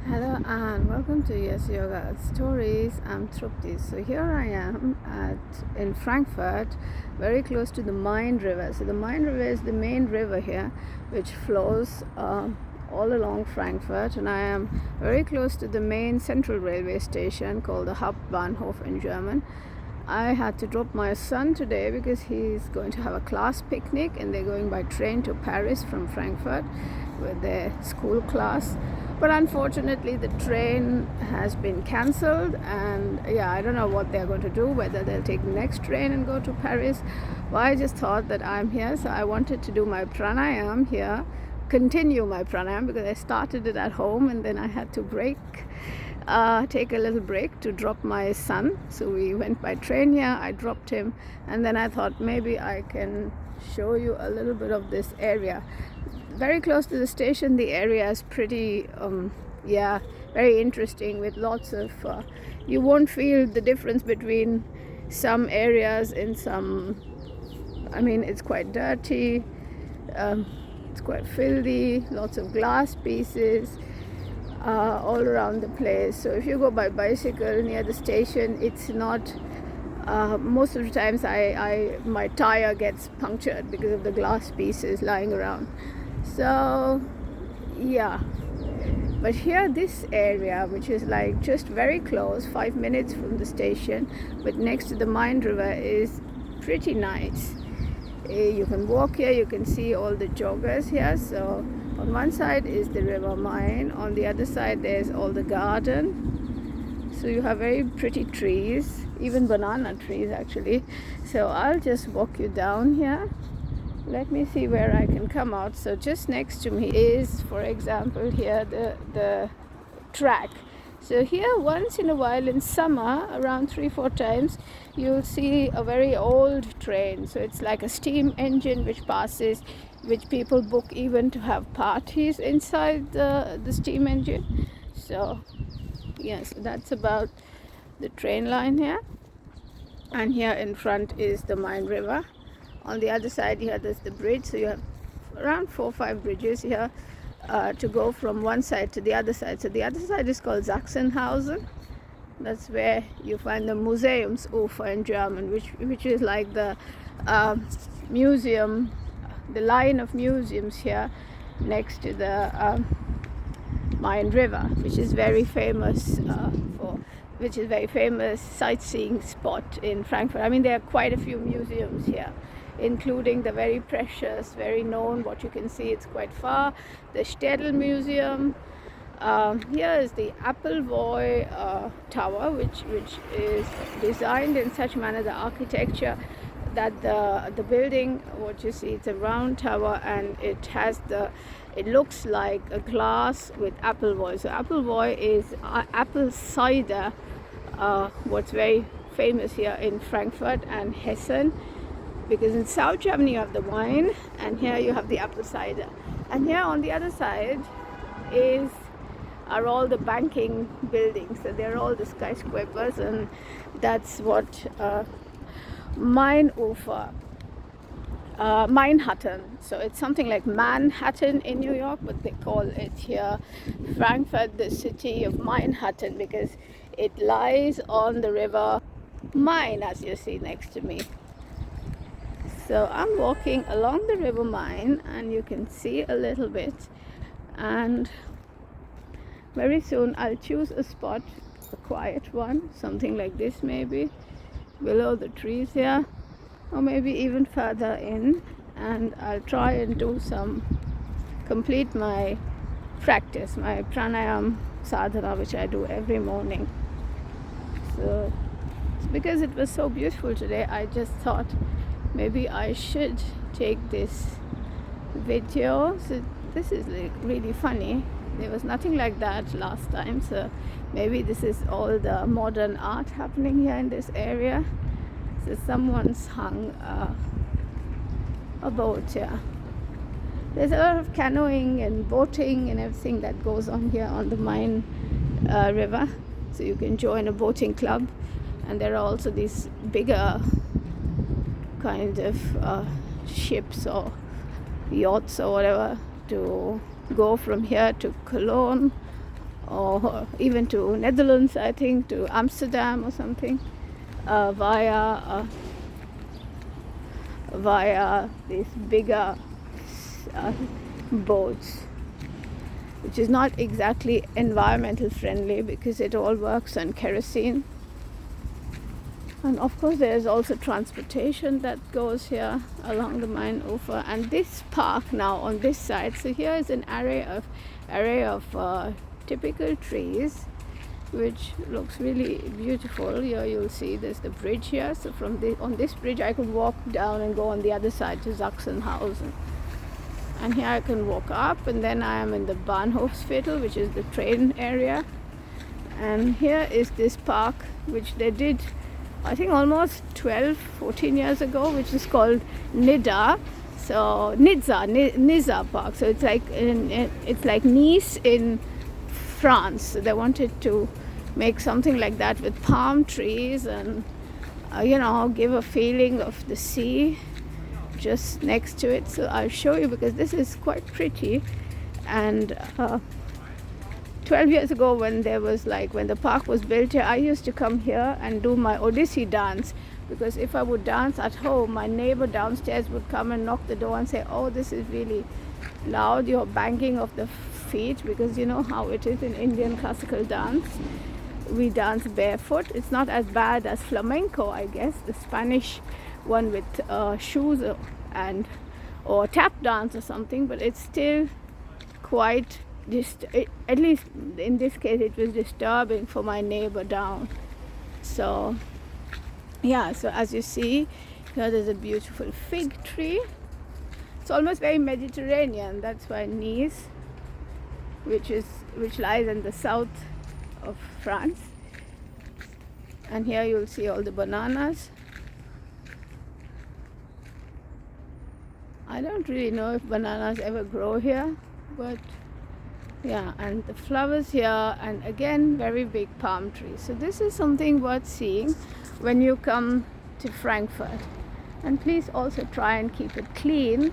Hello and welcome to Yes Yoga Stories. I'm Trupti. So here I am in Frankfurt, very close to the Main River. So the Main River is the main river here, which flows all along Frankfurt, and I am very close to the main central railway station called the Hauptbahnhof in German. I had to drop my son today because he's going to have a class picnic, and they're going by train to Paris from Frankfurt with their school class. But unfortunately, the train has been cancelled, and I don't know what they're going to do, whether they'll take the next train and go to Paris. Well, I just thought that I'm here, so I wanted to do my pranayam here, continue my pranayam, because I started it at home and then I had to take a little break to drop my son. So we went by train here, I dropped him, and then I thought maybe I can show you a little bit of this area. Very close to the station, the area is pretty very interesting, with lots of you won't feel the difference between some areas. It's quite dirty, it's quite filthy, lots of glass pieces all around the place. So if you go by bicycle near the station, it's not most of the times my tire gets punctured because of the glass pieces lying around. So but here, this area, which is like just very close, 5 minutes from the station, but next to the Main River, is pretty nice. You can walk here, you can see all the joggers here. So on one side is the River Main, on the other side there's all the garden. So you have very pretty trees, even banana trees actually. So I'll just walk you down here. Let me see where I can come out. So just next to me is, for example, here the track. So here, once in a while in summer, around 3-4 times, you'll see a very old train. So it's like a steam engine which passes, which people book even to have parties inside the steam engine. So yes, that's about the train line here. And here in front is the Main River. On the other side here, there's the bridge. So you have around 4 or 5 bridges here to go from one side to the other side. So the other side is called Sachsenhausen. That's where you find the Museumsufer in German, which is like the museum, the line of museums here next to the Main River, which is very famous sightseeing spot in Frankfurt. I mean, there are quite a few museums here, including the very precious, very known, what you can see, it's quite far, the Städel Museum. Here is the Appleboy Tower, which is designed in such manner, the architecture, that the building, what you see, it's a round tower, and it looks like a glass with Appleboy. So Appleboy is apple cider, what's very famous here in Frankfurt and Hessen, because in South Germany you have the wine, and here you have the apple cider. And here on the other side are all the banking buildings. So they're all the skyscrapers, and that's what Manhattan. So it's something like Manhattan in New York, but they call it here Frankfurt the city of Manhattan, because it lies on the river Main, as you see next to me. So I'm walking along the river Main, and you can see a little bit, and very soon I'll choose a spot, a quiet one, something like this maybe, below the trees here, or maybe even further in, and I'll try and complete my practice, my pranayam sadhana, which I do every morning. So because it was so beautiful today, I just thought maybe I should take this video. So this is like really funny. There was nothing like that last time, so maybe this is all the modern art happening here in this area. So someone's hung a boat here. There's a lot of canoeing and boating and everything that goes on here on the Main River. So you can join a boating club, and there are also these bigger kind of ships or yachts or whatever to go from here to Cologne or even to Netherlands, I think, to Amsterdam or something, via these bigger boats, which is not exactly environmental friendly because it all works on kerosene. And of course there's also transportation that goes here along the Main-Ufer. And this park now on this side, so here is an array of typical trees, which looks really beautiful. Here you'll see there's the bridge here, so on this bridge I could walk down and go on the other side to Sachsenhausen. And here I can walk up, and then I am in the Bahnhofsviertel, which is the train area. And here is this park, which they did, I think, almost 14 years ago, which is called Nidda. So Nizza Park. So it's like Nice in France. So they wanted to make something like that with palm trees and give a feeling of the sea just next to it. So I'll show you, because this is quite pretty. And 12 years ago, when the park was built here, I used to come here and do my Odissi dance, because if I would dance at home, my neighbor downstairs would come and knock the door and say, "Oh, this is really loud, you're banging of the feet," because you know how it is in Indian classical dance. We dance barefoot. It's not as bad as flamenco, I guess, the Spanish one with shoes or tap dance or something, but it's still quite at least in this case it was disturbing for my neighbor down. So as you see here, there's a beautiful fig tree. It's almost very Mediterranean. That's why Nice, which lies in the south of France. And here you'll see all the bananas. I don't really know if bananas ever grow here, but yeah, and the flowers here, and again very big palm trees. So this is something worth seeing when you come to Frankfurt. And please also try and keep it clean.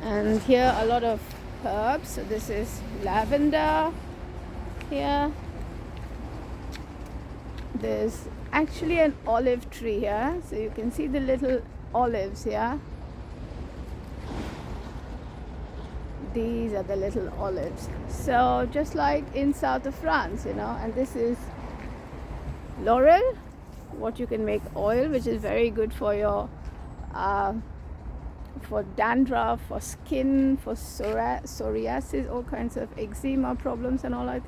And here a lot of herbs. So this is lavender here. There's actually an olive tree here, so you can see the little olives here. These are the little olives. So just like in south of France, and this is laurel, what you can make oil, which is very good for your for dandruff, for skin, for psoriasis, all kinds of eczema problems and all. I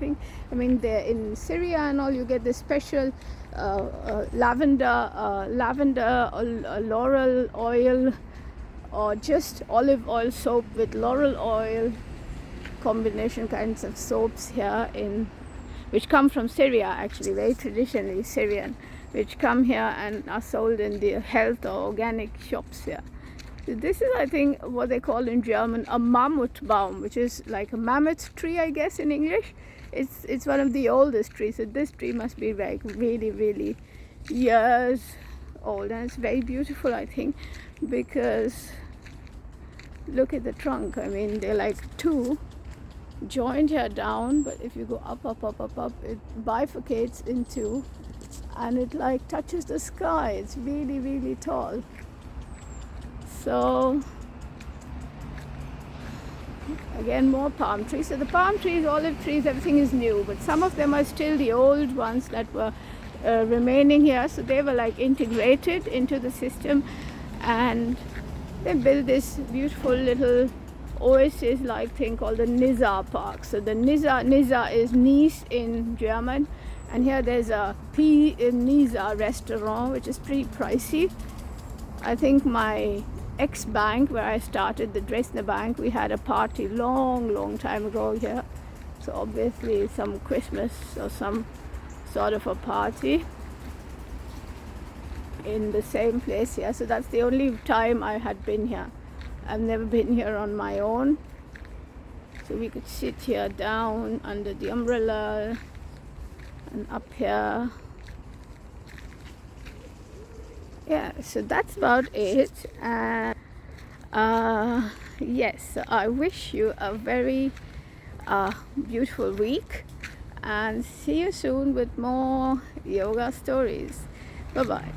mean they're in Syria and all, you get this special lavender laurel oil, or just olive oil soap with laurel oil combination kinds of soaps here, which come from Syria, actually very traditionally Syrian, which come here and are sold in the health or organic shops here. So this is, I think, what they call in German a Mammutbaum, which is like a mammoth tree, I guess, in English. It's one of the oldest trees. So this tree must be like really, really years old, and it's very beautiful, I think, because look at the trunk. I mean, they're like two joined here down, but if you go up, it bifurcates in two, and it like touches the sky. It's really, really tall. So again, more palm trees. So the palm trees, olive trees, everything is new, but some of them are still the old ones that were remaining here. So they were like integrated into the system, and they built this beautiful little oasis-like thing called the Nizza Park. So the Nizza is Nice in German, and here there's a Nizza restaurant, which is pretty pricey. I think my ex-bank, where I started, the Dresdner Bank, we had a party long time ago here. So obviously some Christmas or some sort of a party in the same place here. So that's the only time I had been here. I've never been here on my own. So we could sit here down under the umbrella and up here. Yeah, so that's about it. And yes, so I wish you a very beautiful week, and see you soon with more yoga stories. Bye bye.